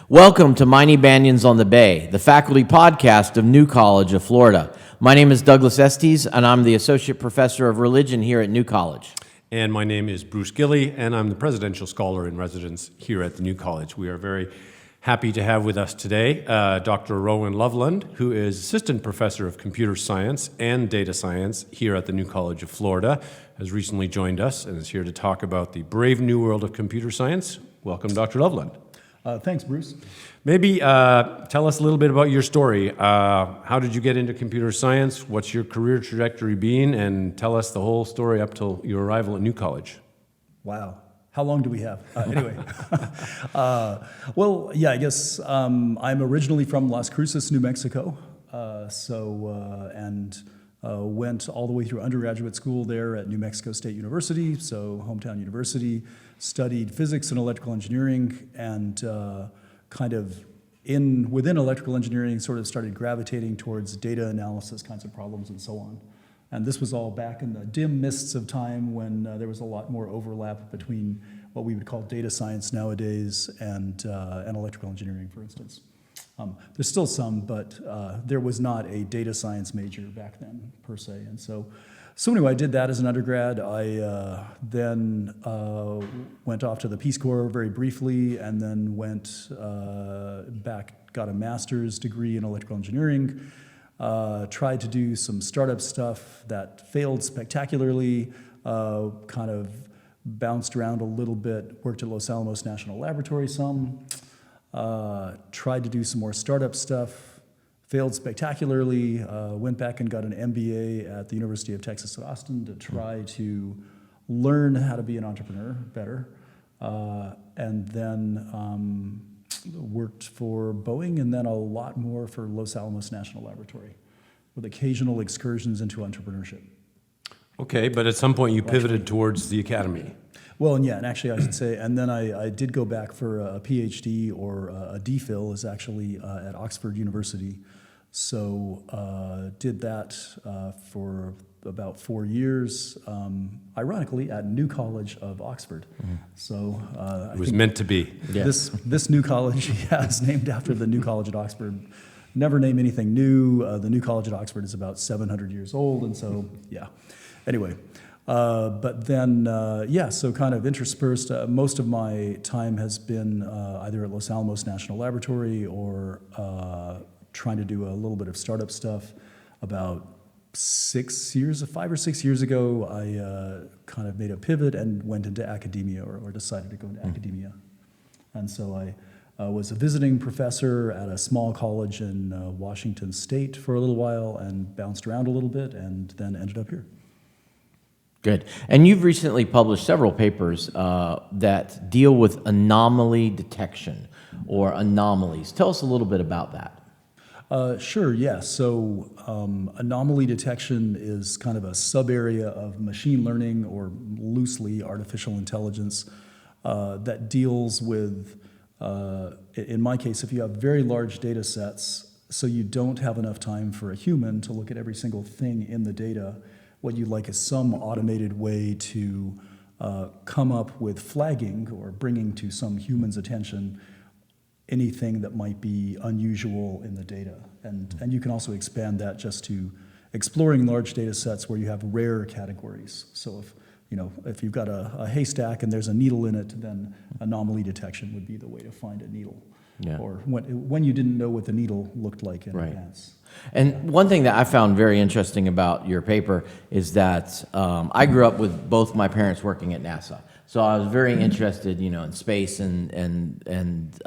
Welcome to Mighty Banyans on the Bay, the faculty podcast of New College of Florida. My name is Douglas Estes, and I'm the Associate Professor of Religion here at New College. And my name is Bruce Gilley, and I'm the Presidential Scholar in Residence here at the New College. We are very happy to have with us today Dr. Rohan Loveland, who is Assistant Professor of Computer Science and Data Science here at the New College of Florida, has recently joined us and is here to talk about the brave new world of computer science. Welcome, Dr. Loveland. Thanks, Bruce. Maybe tell us a little bit about your story. How did you get into computer science? What's your career trajectory been? And tell us the whole story up till your arrival at New College. Wow. How long do we have? Anyway. I guess I'm originally from Las Cruces, New Mexico. Went all the way through undergraduate school there at New Mexico State University, so hometown university, studied physics and electrical engineering, and within electrical engineering sort of started gravitating towards data analysis kinds of problems and so on. And this was all back in the dim mists of time when there was a lot more overlap between what we would call data science nowadays and electrical engineering, for instance. There's still some, but there was not a data science major back then, per se. And so anyway, I did that as an undergrad. I then went off to the Peace Corps very briefly, and then went back, got a master's degree in electrical engineering, tried to do some startup stuff that failed spectacularly, kind of bounced around a little bit, worked at Los Alamos National Laboratory some, tried to do some more startup stuff, failed spectacularly, went back and got an MBA at the University of Texas at Austin to try to learn how to be an entrepreneur better, and then worked for Boeing and then a lot more for Los Alamos National Laboratory with occasional excursions into entrepreneurship. Okay, but at some point you pivoted towards the academy. Well, and actually I should say, and then I did go back for a PhD, or a DPhil is actually at Oxford University. So did that for about 4 years, ironically at New College of Oxford. Mm-hmm. So it was meant to be. Yeah. This New College is named after the New College at Oxford. Never name anything new. The New College at Oxford is about 700 years old, and so yeah. Anyway. So kind of interspersed, most of my time has been either at Los Alamos National Laboratory or trying to do a little bit of startup stuff. About 5 or 6 years ago, I kind of made a pivot and went into academia, or decided to go into academia. And so I was a visiting professor at a small college in Washington State for a little while and bounced around a little bit and then ended up here. Good. And you've recently published several papers that deal with anomaly detection or anomalies. Tell us a little bit about that. Sure, yeah. So anomaly detection is kind of a sub-area of machine learning, or loosely artificial intelligence, that deals with, in my case, if you have very large data sets, so you don't have enough time for a human to look at every single thing in the data, what you'd like is some automated way to come up with flagging or bringing to some human's attention anything that might be unusual in the data. And you can also expand that just to exploring large data sets where you have rare categories. So if you've got a haystack and there's a needle in it, then anomaly detection would be the way to find a needle. Yeah. Or when you didn't know what the needle looked like in advance. And one thing that I found very interesting about your paper is that I grew up with both my parents working at NASA, so I was very interested, in space and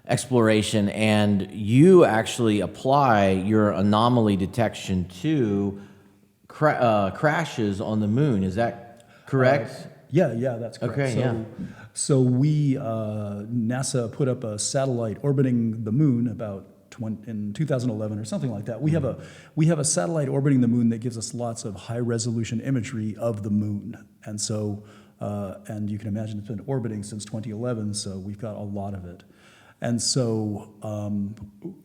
exploration. And you actually apply your anomaly detection to crashes on the moon. Is that correct? Yeah, that's correct. Okay, So NASA put up a satellite orbiting the moon in 2011 or something like that. We have a satellite orbiting the moon that gives us lots of high resolution imagery of the moon, and so and you can imagine it's been orbiting since 2011, so we've got a lot of it. And so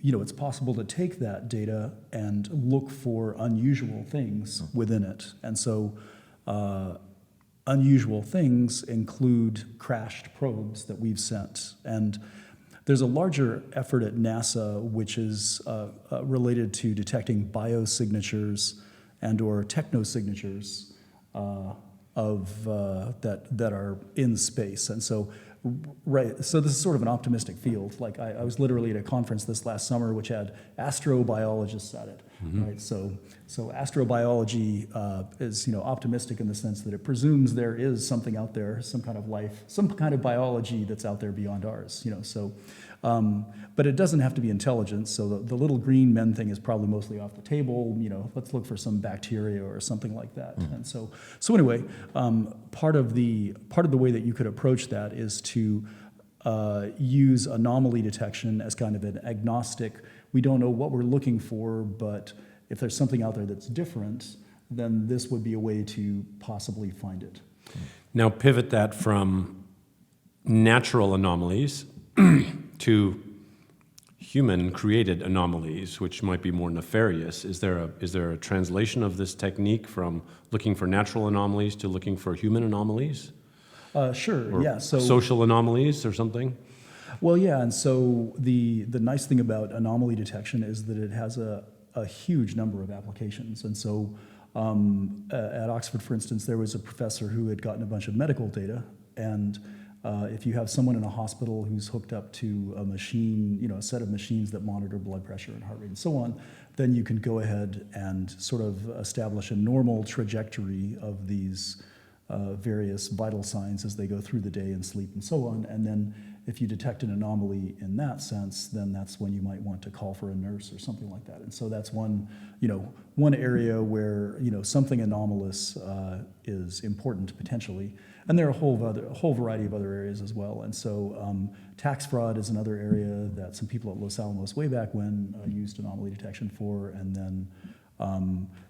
it's possible to take that data and look for unusual things within it, and so. Unusual things include crashed probes that we've sent. And There's a larger effort at NASA which is related to detecting biosignatures and/or technosignatures that are in space, and so. Right, so this is sort of an optimistic field. Like I was literally at a conference this last summer which had astrobiologists at it. Right, so astrobiology is optimistic in the sense that it presumes there is something out there, some kind of life, some kind of biology that's out there beyond ours. But it doesn't have to be intelligent. So the little green men thing is probably mostly off the table. Let's look for some bacteria or something like that. And so anyway, part of the way that you could approach that is to use anomaly detection as kind of an agnostic. We don't know what we're looking for, but if there's something out there that's different, then this would be a way to possibly find it. Now pivot that from natural anomalies to human-created anomalies, which might be more nefarious. Is there a translation of this technique from looking for natural anomalies to looking for human anomalies? Sure, Or yeah. So social anomalies or something? Well, yeah, and so the nice thing about anomaly detection is that it has a huge number of applications. And so at Oxford, for instance, there was a professor who had gotten a bunch of medical data, and if you have someone in a hospital who's hooked up to a machine, a set of machines that monitor blood pressure and heart rate and so on, then you can go ahead and sort of establish a normal trajectory of these various vital signs as they go through the day and sleep and so on. And then if you detect an anomaly in that sense, then that's when you might want to call for a nurse or something like that. And so that's one area where something anomalous is important potentially. And there are a whole variety of other areas as well. And so tax fraud is another area that some people at Los Alamos way back when used anomaly detection for. And then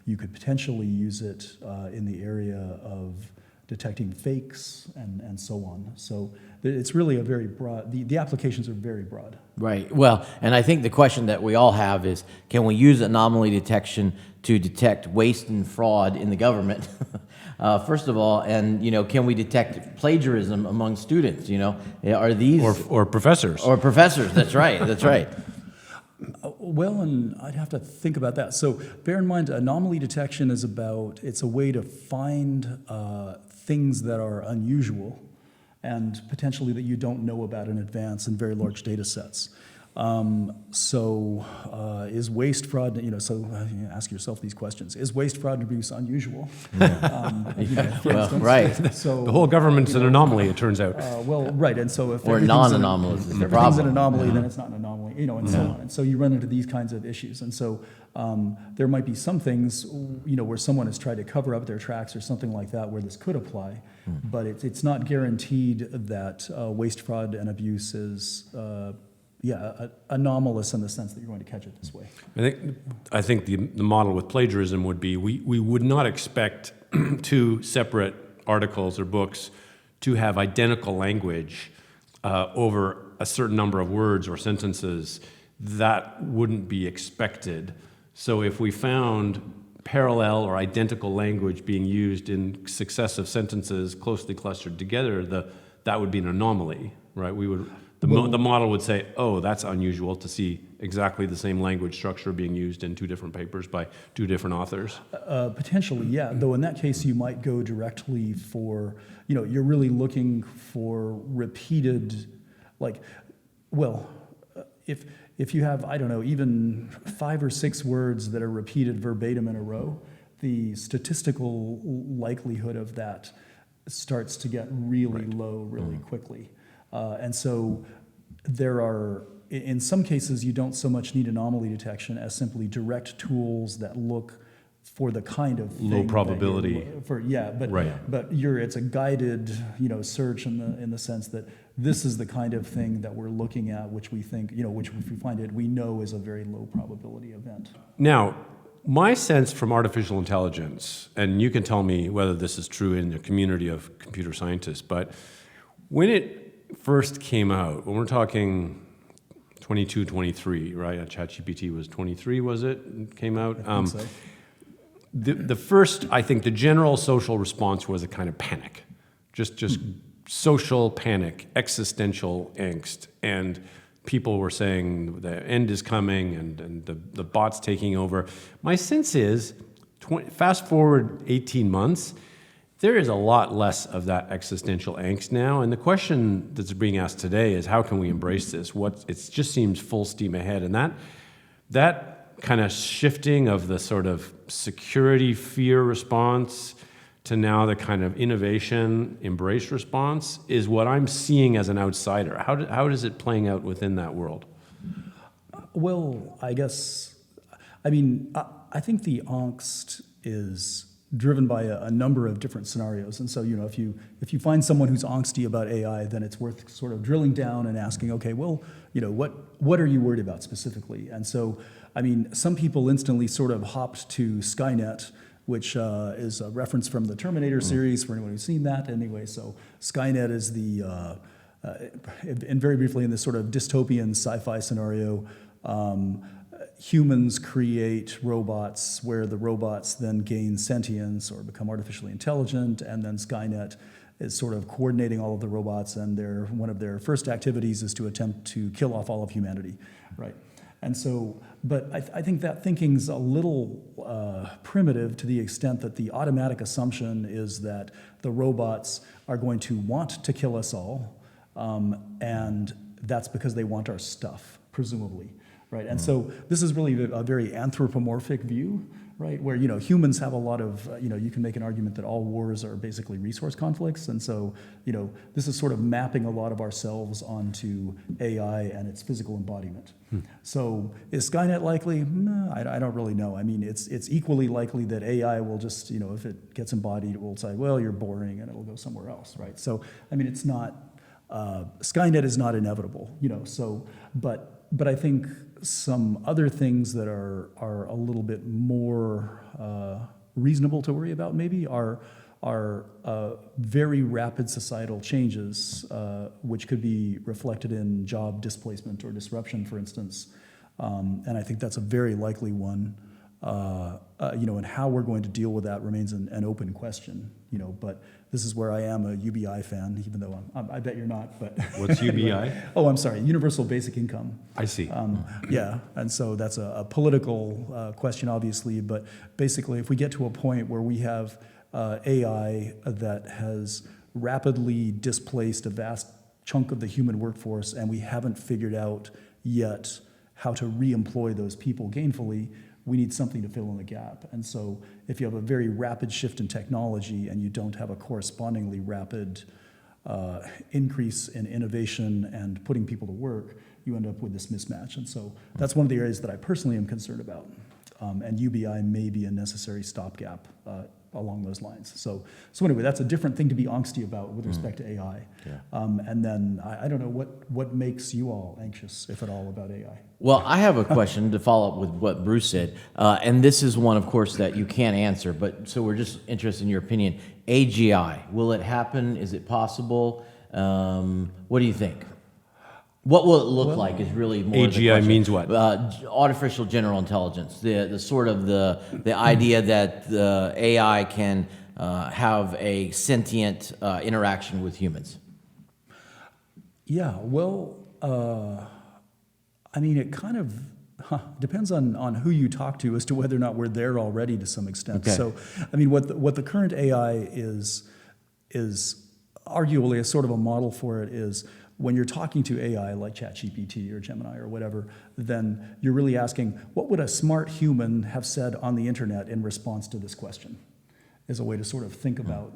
you could potentially use it in the area of detecting fakes and so on. So it's really a very broad, the applications are very broad. Right. Well, and I think the question that we all have is, can we use anomaly detection to detect waste and fraud in the government? First of all, and can we detect plagiarism among students? Are these Or professors? or professors? That's right. That's right. Well, and I'd have to think about that. So bear in mind, anomaly detection is it's a way to find things that are unusual and potentially that you don't know about in advance in very large data sets. Is waste fraud, ask yourself these questions. Is waste, fraud, and abuse unusual? For instance. Right. So, The whole government's an anomaly, it turns out. right, and so if Or everything's non-anomalous is the everything's problem. an anomaly, then it's not an anomaly, and so on. And so you run into these kinds of issues. And so there might be some things, where someone has tried to cover up their tracks or something like that where this could apply, but it's not guaranteed that waste, fraud, and abuse is anomalous in the sense that you're going to catch it this way. I think the model with plagiarism would be we would not expect two separate articles or books to have identical language over a certain number of words or sentences. That wouldn't be expected. So if we found parallel or identical language being used in successive sentences closely clustered together, that would be an anomaly, right? The model would say, oh, that's unusual to see exactly the same language structure being used in two different papers by two different authors. Potentially, yeah. Though in that case, you might go directly for, you're really looking for repeated, if you have, I don't know, even 5 or 6 words that are repeated verbatim in a row, the statistical likelihood of that starts to get really low really quickly. And so there are, in some cases, you don't so much need anomaly detection as simply direct tools that look for the kind of thing low probability. But it's a guided, search in the sense that this is the kind of thing that we're looking at, which we think, which if we find it, we know is a very low probability event. Now, my sense from artificial intelligence, and you can tell me whether this is true in the community of computer scientists, but when it first came out, when we're talking 22, 23, right? ChatGPT was 23, was it? It came out. I think so. The first, I think, the general social response was a kind of panic, just social panic, existential angst, and people were saying the end is coming and the bots taking over. My sense is, fast forward 18 months, there is a lot less of that existential angst now. And the question that's being asked today is, how can we embrace this? It just seems full steam ahead. And that kind of shifting of the sort of security fear response to now the kind of innovation embrace response is what I'm seeing as an outsider. How is it playing out within that world? Well, I think the angst is driven by a number of different scenarios. And so, if you find someone who's angsty about AI, then it's worth sort of drilling down and asking, okay, well, what are you worried about specifically? And so, some people instantly sort of hopped to Skynet, which is a reference from the Terminator series, for anyone who's seen that. Anyway, so Skynet is and very briefly in this sort of dystopian sci-fi scenario, humans create robots where the robots then gain sentience or become artificially intelligent, and then Skynet is sort of coordinating all of the robots, and one of their first activities is to attempt to kill off all of humanity, right? And so, but I think that thinking's a little primitive to the extent that the automatic assumption is that the robots are going to want to kill us all, and that's because they want our stuff, presumably. Right, and so this is really a very anthropomorphic view, right? Where humans have a lot of you can make an argument that all wars are basically resource conflicts, and so this is sort of mapping a lot of ourselves onto AI and its physical embodiment. So is Skynet likely? No, I don't really know. It's equally likely that AI will just if it gets embodied, it will say, well, you're boring, and it'll go somewhere else, right? So it's not Skynet is not inevitable, So but I think some other things that are a little bit more reasonable to worry about maybe are very rapid societal changes, which could be reflected in job displacement or disruption, for instance. And I think that's a very likely one. And how we're going to deal with that remains an open question. But this is where I am a UBI fan, even though I bet you're not. But what's UBI? Oh, I'm sorry, Universal Basic Income. I see. Yeah, and so that's a political question, obviously. But basically, if we get to a point where we have AI that has rapidly displaced a vast chunk of the human workforce, and we haven't figured out yet how to re-employ those people gainfully, we need something to fill in the gap. And so if you have a very rapid shift in technology and you don't have a correspondingly rapid increase in innovation and putting people to work, you end up with this mismatch. And so that's one of the areas that I personally am concerned about. And UBI may be a necessary stopgap along those lines. So anyway, that's a different thing to be angsty about with respect to AI. Yeah. And then I don't know what makes you all anxious, if at all, about AI. Well, I have a question to follow up with what Bruce said, and this is one, of course, that you can't answer, but so we're just interested in your opinion. AGI, will it happen? Is it possible? What do you think? What will it look like is really more the AGI question. means what? Artificial general intelligence, the sort of the idea that the AI can have a sentient interaction with humans. Yeah, well, it kind of depends on who you talk to as to whether or not we're there already to some extent. Okay. So, what the current AI is arguably a sort of a model for it is when you're talking to AI like ChatGPT or Gemini or whatever, then you're really asking, what would a smart human have said on the internet in response to this question? Is a way to sort of think about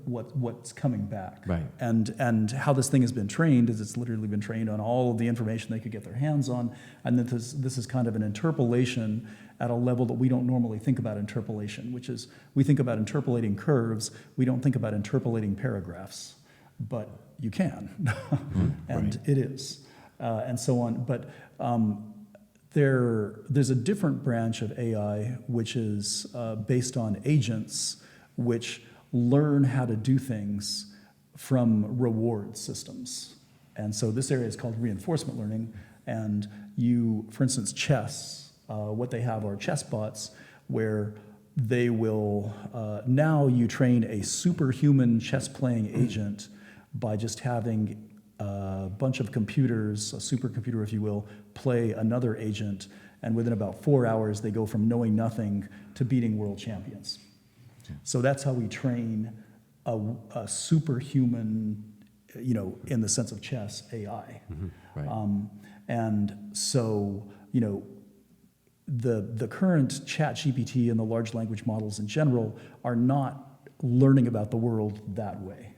what's coming back. Right. And how this thing has been trained is it's literally been trained on all of the information they could get their hands on, and that this is kind of an interpolation at a level that we don't normally think about interpolation, which is we think about interpolating curves, we don't think about interpolating paragraphs, but you can, and right. It is, and so on. But there's a different branch of AI which is based on agents which learn how to do things from reward systems. And so this area is called reinforcement learning. And for instance, chess, what they have are chess bots where they will, now you train a superhuman chess playing agent by just having a bunch of computers, a supercomputer, if you will, play another agent, and within about 4 hours, they go from knowing nothing to beating world champions. So that's how we train a superhuman, in the sense of chess, AI. Right. And so, the current ChatGPT and the large language models in general are not learning about the world that way.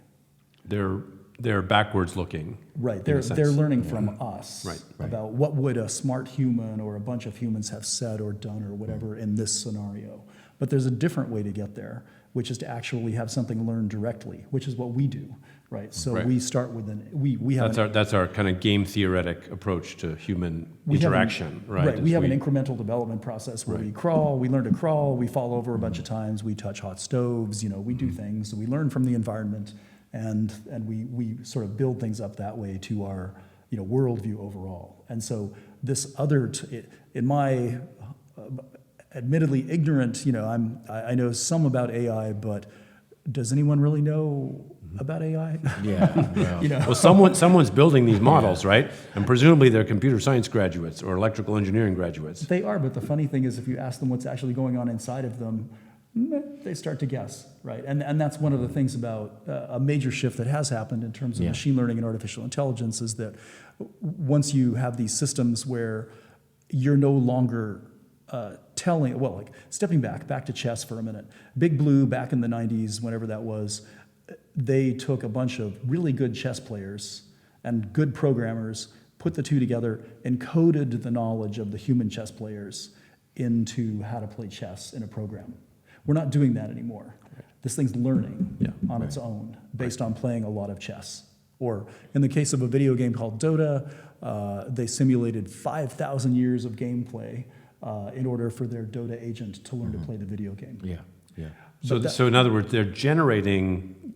They're backwards looking. Right. They're learning from us Right. about what would a smart human or a bunch of humans have said or done or whatever in this scenario. But there's a different way to get there, which is to actually have something learned directly, which is what we do, right? So Right. we start with we have That's our kind of game theoretic approach to human we have interaction, right? Right. We As have an incremental development process where we crawl, we learn to crawl, we fall over a bunch of times, we touch hot stoves, we do things. So we learn from the environment, and we sort of build things up that way to our worldview overall. And so this other, in my admittedly ignorant, I know some about AI, but does anyone really know about AI? Yeah. Well, Well, someone's building these models, right? And presumably they're computer science graduates or electrical engineering graduates. They are, but the funny thing is, if you ask them what's actually going on inside of them, they start to guess, right? And that's one of the things about a major shift that has happened in terms of machine learning and artificial intelligence is that once you have these systems where you're no longer stepping back to chess for a minute. Big Blue, back in the 90s, whenever that was, they took a bunch of really good chess players and good programmers, put the two together, encoded the knowledge of the human chess players into how to play chess in a program. We're not doing that anymore. This thing's learning on its own based on playing a lot of chess. Or in the case of a video game called Dota, they simulated 5,000 years of gameplay in order for their Dota agent to learn to play the video game. yeah. So in other words, they're generating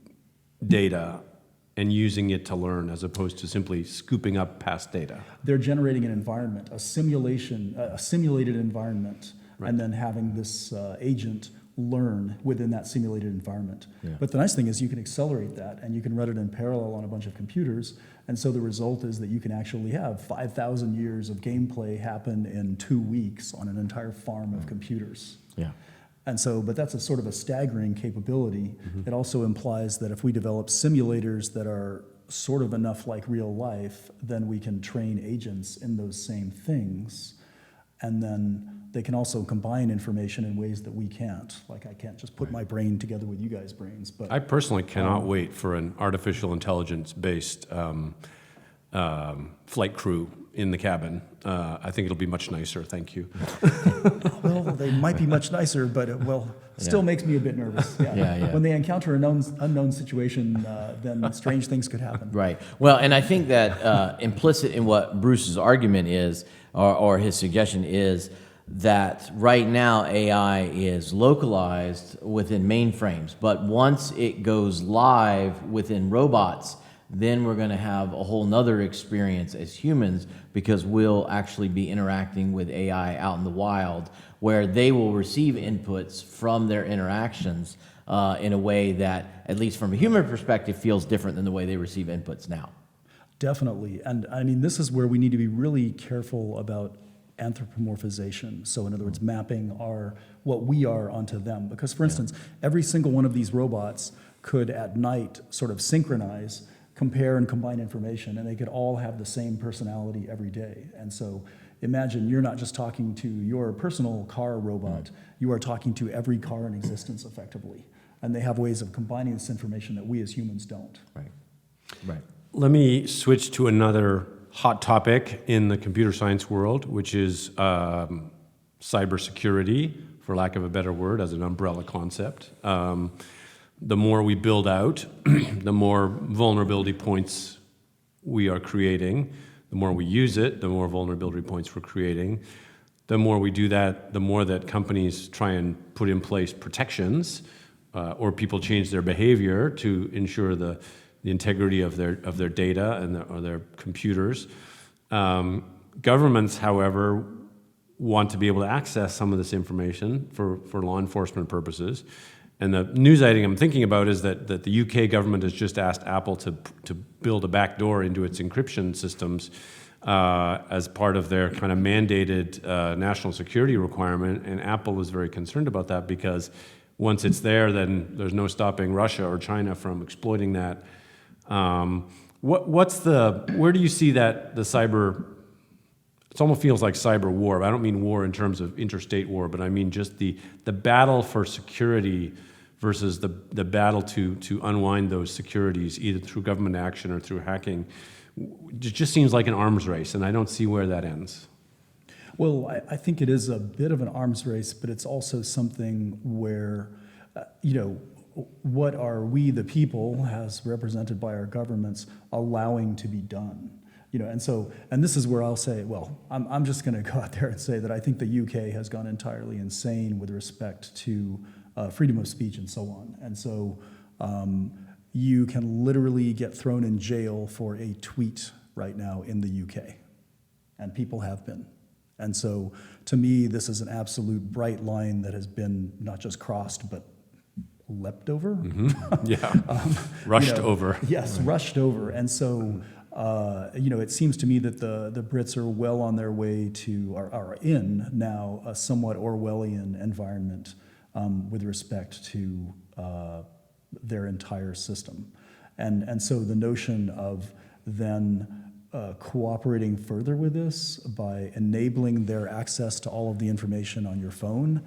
data and using it to learn as opposed to simply scooping up past data. They're generating an environment, a simulated environment, and then having this agent learn within that simulated environment. But the nice thing is you can accelerate that, and you can run it in parallel on a bunch of computers, and so the result is that you can actually have 5,000 years of gameplay happen in 2 weeks on an entire farm of computers. Yeah. And so, but that's a sort of a staggering capability. It also implies that if we develop simulators that are sort of enough like real life, then we can train agents in those same things, and then they can also combine information in ways that we can't. Like I can't just put my brain together with you guys' brains. But I personally cannot wait for an artificial intelligence-based flight crew in the cabin. I think it'll be much nicer, thank you. well, they might be much nicer, but it still makes me a bit nervous. Yeah. When they encounter an unknown situation, then strange things could happen. Right. Well, and I think that implicit in what Bruce's argument is, or his suggestion is, that right now AI is localized within mainframes, but once it goes live within robots, then we're going to have a whole nother experience as humans, because we'll actually be interacting with AI out in the wild, where they will receive inputs from their interactions in a way that, at least from a human perspective, feels different than the way they receive inputs now. Definitely. And I mean, this is where we need to be really careful about anthropomorphization. So in other words, mapping what we are onto them. Because for instance, every single one of these robots could at night sort of synchronize, compare and combine information, and they could all have the same personality every day. And so imagine you're not just talking to your personal car robot, you are talking to every car in existence effectively. And they have ways of combining this information that we as humans don't. Right. Let me switch to another hot topic in the computer science world, which is cybersecurity, for lack of a better word, as an umbrella concept. The more we build out, the more vulnerability points we are creating. The more we use it, the more vulnerability points we're creating. The more we do that, the more that companies try and put in place protections, or people change their behavior to ensure the integrity of their data or their computers. Governments, however, want to be able to access some of this information for law enforcement purposes, And the news item I'm thinking about is that the UK government has just asked Apple to build a backdoor into its encryption systems as part of their kind of mandated national security requirement. And Apple was very concerned about that because once it's there, then there's no stopping Russia or China from exploiting that. Where do you see that the cyber? It almost feels like cyber war. I don't mean war in terms of interstate war, but I mean just the battle for security versus the battle to unwind those securities, either through government action or through hacking. It just seems like an arms race, and I don't see where that ends. Well, I think it is a bit of an arms race, but it's also something where, what are we, the people, as represented by our governments, allowing to be done? And this is where I'll say, well, I'm just going to go out there and say that I think the UK has gone entirely insane with respect to freedom of speech and so on. And so you can literally get thrown in jail for a tweet right now in the UK, and people have been. And so to me, this is an absolute bright line that has been not just crossed, but leapt over. Mm-hmm. Yeah, rushed over. Yes, rushed over. And so, it seems to me that the Brits are well on their way to, are in now a somewhat Orwellian environment with respect to their entire system. And so the notion of then cooperating further with this by enabling their access to all of the information on your phone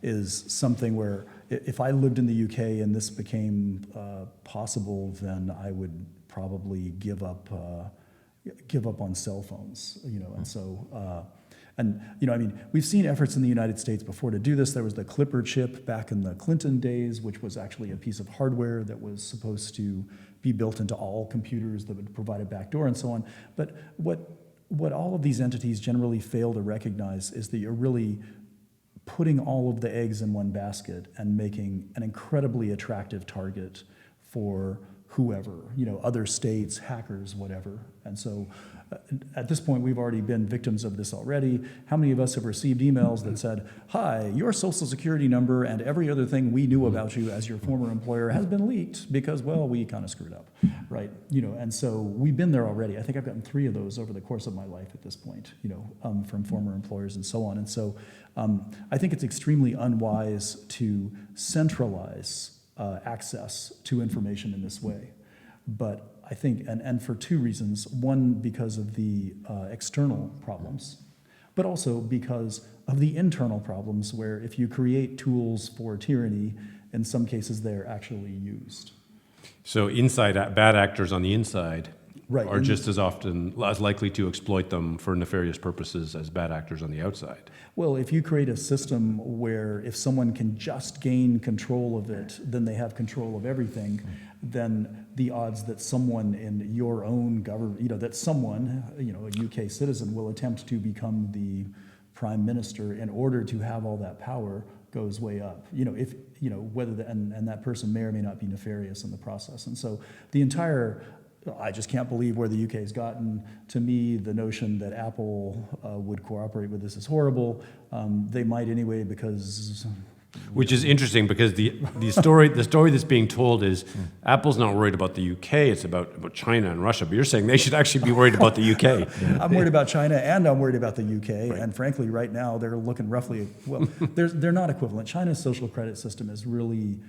is something where if I lived in the UK and this became possible, then I would probably give up on cell phones, and so. We've seen efforts in the United States before to do this. There was the Clipper chip back in the Clinton days, which was actually a piece of hardware that was supposed to be built into all computers that would provide a backdoor and so on. But what all of these entities generally fail to recognize is that you're really putting all of the eggs in one basket and making an incredibly attractive target for whoever, other states, hackers, whatever. And so at this point, we've already been victims of this already. How many of us have received emails that said, hi, your social security number and every other thing we knew about you as your former employer has been leaked because, well, we kind of screwed up, right? And so we've been there already. I think I've gotten 3 of those over the course of my life at this point, from former employers and so on. And so I think it's extremely unwise to centralize access to information in this way. But I think, and for 2 reasons. One, because of the external problems, but also because of the internal problems where if you create tools for tyranny, in some cases they're actually used. So bad actors on the inside right. are just as likely to exploit them for nefarious purposes as bad actors on the outside. Well, if you create a system where if someone can just gain control of it, then they have control of everything, then the odds that someone in your own government, that someone, a UK citizen will attempt to become the prime minister in order to have all that power goes way up. And that person may or may not be nefarious in the process. And so I just can't believe where the UK has gotten. To me, the notion that Apple would cooperate with this is horrible. They might anyway because... Which is interesting because the story that's being told is Apple's not worried about the UK, it's about China and Russia. But you're saying they should actually be worried about the UK. I'm worried about China and I'm worried about the UK. Right. And frankly, right now, they're looking roughly, they're not equivalent. China's social credit system is really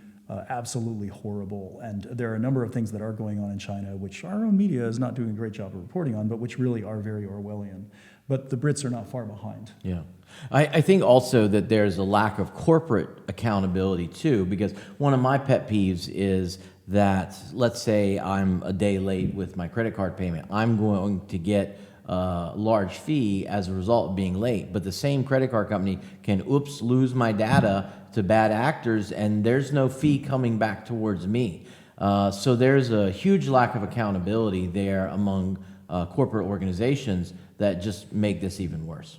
absolutely horrible. And there are a number of things that are going on in China, which our own media is not doing a great job of reporting on, but which really are very Orwellian. But the Brits are not far behind. Yeah. I think also that there's a lack of corporate accountability too, because one of my pet peeves is that, let's say I'm a day late with my credit card payment. I'm going to get a large fee as a result of being late, but the same credit card company can, lose my data to bad actors, and there's no fee coming back towards me. So there's a huge lack of accountability there among corporate organizations that just make this even worse.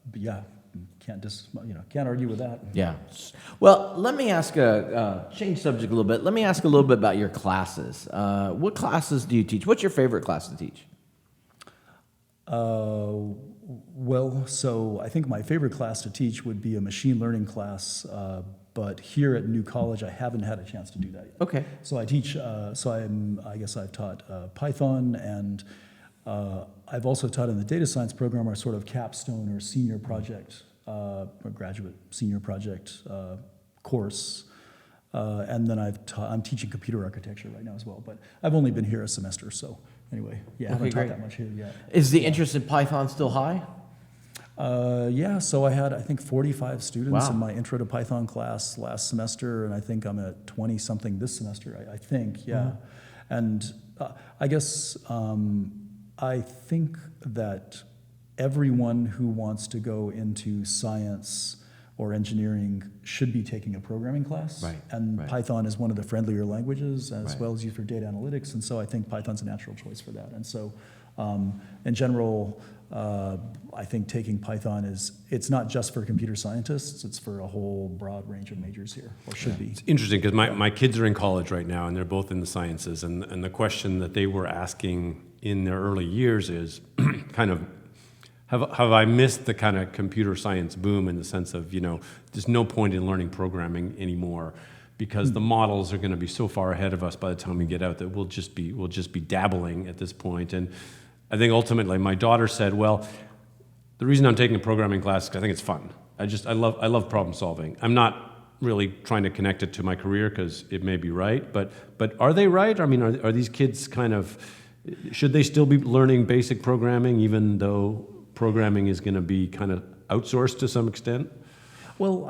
But yeah, can't argue with that. Yeah. Well, let me ask change subject a little bit. Let me ask a little bit about your classes. What classes do you teach? What's your favorite class to teach? Well, so I think my favorite class to teach would be a machine learning class but here at New College, I haven't had a chance to do that yet. Okay. So I teach, I guess I've taught Python, and I've also taught in the data science program our sort of capstone or senior project, or graduate senior project course. And then I'm teaching computer architecture right now as well, but I've only been here a semester, so anyway, yeah, I haven't taught that much here yet. Is the interest in Python still high? Yeah, so I had, I think, 45 students Wow. in my Intro to Python class last semester, and I think I'm at 20-something this semester, I think, yeah. And I guess I think that everyone who wants to go into science or engineering should be taking a programming class. Right, And right. Python is one of the friendlier languages, as Right. well as used for data analytics, and so I think Python's a natural choice for that. And so, in general, I think taking Python it's not just for computer scientists, it's for a whole broad range of majors here, or should be. It's interesting because my kids are in college right now, and they're both in the sciences, and the question that they were asking in their early years is kind of, have I missed the kind of computer science boom, in the sense of, there's no point in learning programming anymore because the models are going to be so far ahead of us by the time we get out that we'll just be dabbling at this point. And I think ultimately my daughter said, well, the reason I'm taking a programming class is because I think it's fun. I love problem solving. I'm not really trying to connect it to my career because it may be right, but are they right? I mean, are these kids should they still be learning basic programming even though programming is going to be kind of outsourced to some extent? Well,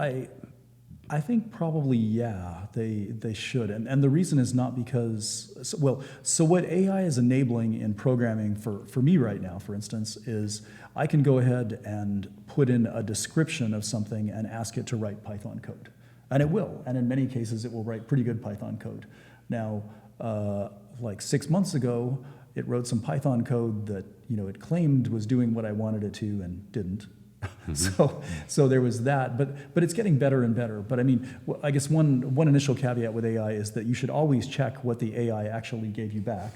I think probably, yeah, they should. And the reason is not because, so what AI is enabling in programming for me right now, for instance, is I can go ahead and put in a description of something and ask it to write Python code. And it will. And in many cases, it will write pretty good Python code. Now, like 6 months ago, it wrote some Python code that it claimed was doing what I wanted it to and didn't. So there was that, but it's getting better and better. But I mean, I guess one initial caveat with AI is that you should always check what the AI actually gave you back,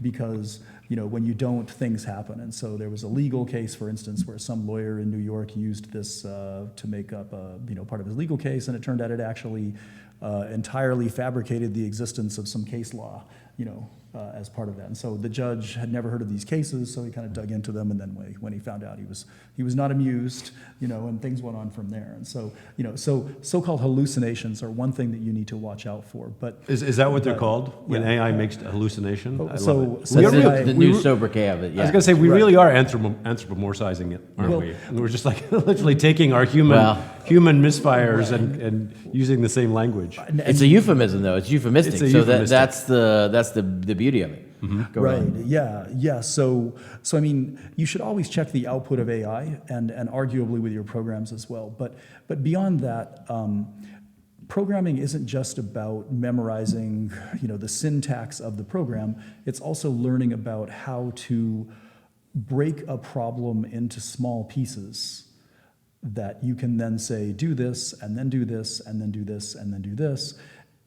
because when you don't, things happen. And so there was a legal case, for instance, where some lawyer in New York used this to make up part of his legal case, and it turned out it actually entirely fabricated the existence of some case law, as part of that. And so the judge had never heard of these cases, so he kind of dug into them, and then when he found out, he was not amused, and things went on from there. And so, so-called hallucinations are one thing that you need to watch out for. But Is that what they're called when AI makes a hallucination? I so- love it. so That's AI the new sobriquet of it, yeah. I was going to say, we Right. really are anthropomorphizing it, aren't Well- we? And we're just like literally taking our human misfires and using the same language. It's a euphemism, though. It's euphemistic. It's a so euphemistic. that's the beauty of it. Go Right. ahead. Yeah. So I mean, you should always check the output of AI, and arguably with your programs as well. But beyond that, programming isn't just about memorizing, the syntax of the program. It's also learning about how to break a problem into small pieces that you can then say, do this, and then do this, and then do this, and then do this,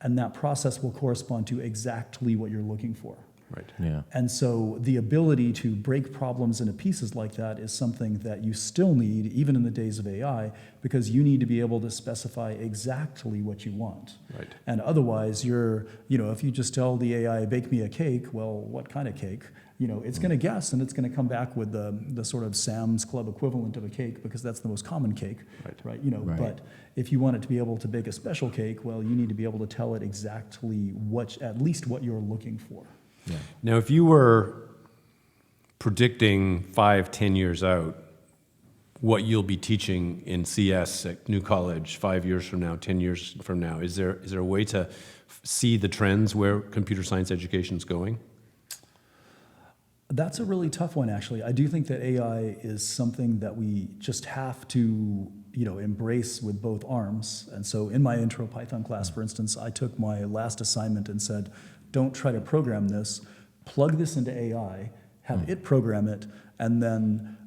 and that process will correspond to exactly what you're looking for. Right. Yeah. And so the ability to break problems into pieces like that is something that you still need, even in the days of AI, because you need to be able to specify exactly what you want. Right. And otherwise, if you just tell the AI, bake me a cake, well, what kind of cake? It's going to guess, and it's going to come back with the sort of Sam's Club equivalent of a cake, because that's the most common cake, right? Right. But if you want it to be able to bake a special cake, well, you need to be able to tell it exactly at least what you're looking for. Yeah. Now, if you were predicting 5-10 years out what you'll be teaching in CS at New College 5 years from now, 10 years from now, is there a way to see the trends where computer science education is going? That's a really tough one, actually. I do think that AI is something that we just have to, embrace with both arms. And so in my intro Python class, for instance, I took my last assignment and said, don't try to program this, plug this into AI, have it program it, and then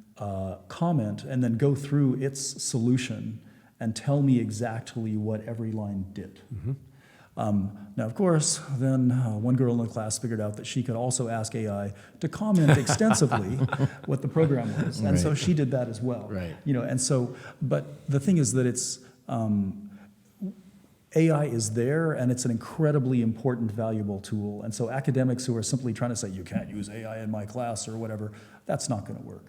comment, and then go through its solution and tell me exactly what every line did. Now, of course, then one girl in the class figured out that she could also ask AI to comment extensively what the program was, and so she did that as well. Right. And so, but the thing is that it's AI is there, and it's an incredibly important, valuable tool. And so academics who are simply trying to say, you can't use AI in my class or whatever, that's not going to work.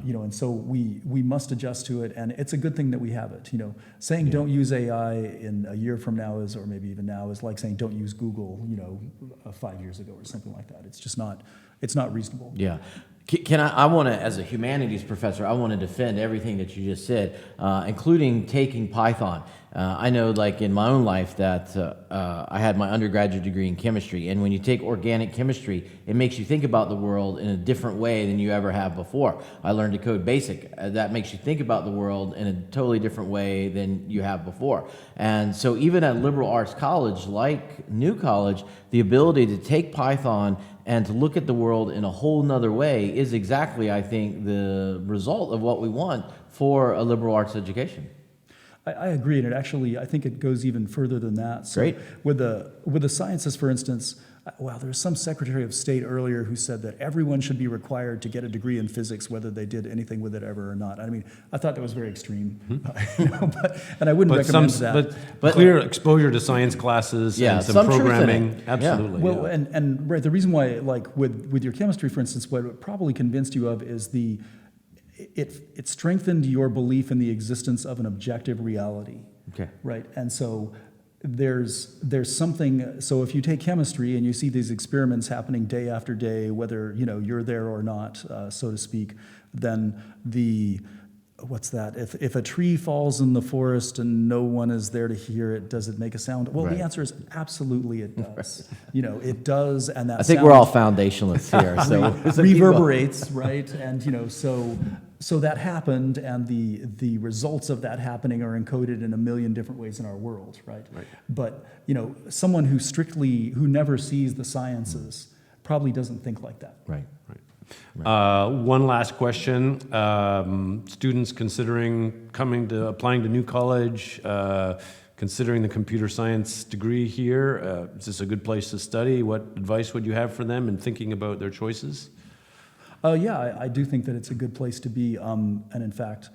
You know, and so we must adjust to it, and it's a good thing that we have it. You know, saying don't use AI in a year from now is, or maybe even now, is like saying don't use Google, you know, 5 years ago or something like that. It's just not, it's not reasonable. Yeah. Can I want to, as a humanities professor, I want to defend everything that you just said, including taking Python. I know, like in my own life, that I had my undergraduate degree in chemistry, and when you take organic chemistry, it makes you think about the world in a different way than you ever have before. I learned to code BASIC. That makes you think about the world in a totally different way than you have before. And so even at liberal arts college, like New College, the ability to take Python and to look at the world in a whole nother way is exactly, I think, the result of what we want for a liberal arts education. I agree, and it actually, I think it goes even further than that. So Great. With the sciences, for instance, well, there was some Secretary of State earlier who said that everyone should be required to get a degree in physics, whether they did anything with it ever or not. I mean, I thought that was very extreme, you know, and I wouldn't recommend that. But clear exposure to science classes and some programming, absolutely. Well, and right, the reason why, like with your chemistry, for instance, what it probably convinced you of is it strengthened your belief in the existence of an objective reality. Okay. Right, and so there's something. So if you take chemistry and you see these experiments happening day after day, whether you know you're there or not, so to speak, then what's that? If a tree falls in the forest and no one is there to hear it, does it make a sound? Well, Right. the answer is absolutely it does. You know, it does, and that I think sound we're all foundationalists here, so reverberates, right? And you know, so that happened, and the results of that happening are encoded in a million different ways in our world, right? But you know, someone who never sees the sciences probably doesn't think like that. Right. One last question. Students considering applying to New College, considering the computer science degree here, is this a good place to study? What advice would you have for them in thinking about their choices? Yeah, I do think that it's a good place to be, and in fact,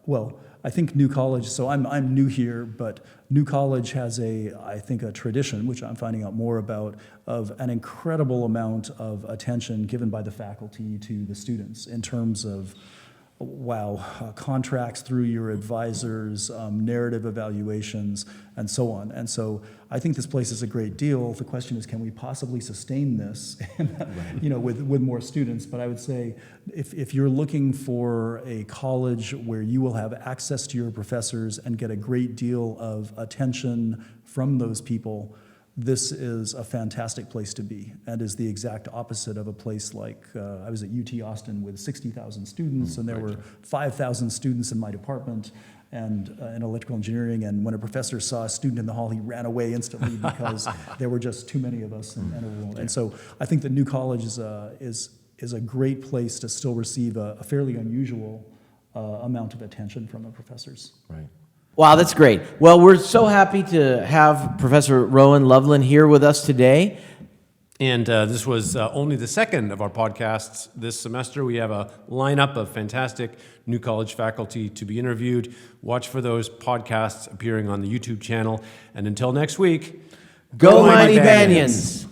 well, I think New College, so I'm new here, but New College has I think a tradition, which I'm finding out more about, of an incredible amount of attention given by the faculty to the students in terms of, contracts through your advisors, narrative evaluations, and so on. And so I think this place is a great deal. The question is, can we possibly sustain this, you know, with more students? But I would say, if you're looking for a college where you will have access to your professors and get a great deal of attention from those people, this is a fantastic place to be, and is the exact opposite of a place like, I was at UT Austin with 60,000 students, and there were 5,000 students in my department, and in electrical engineering, and when a professor saw a student in the hall, he ran away instantly because there were just too many of us and overwhelmed. And so I think that New College is a great place to still receive a fairly unusual amount of attention from the professors. Right. Wow, that's great. Well, we're so happy to have Professor Rohan Loveland here with us today. And this was only the second of our podcasts this semester. We have a lineup of fantastic New College faculty to be interviewed. Watch for those podcasts appearing on the YouTube channel. And until next week, Go Mighty Banyans!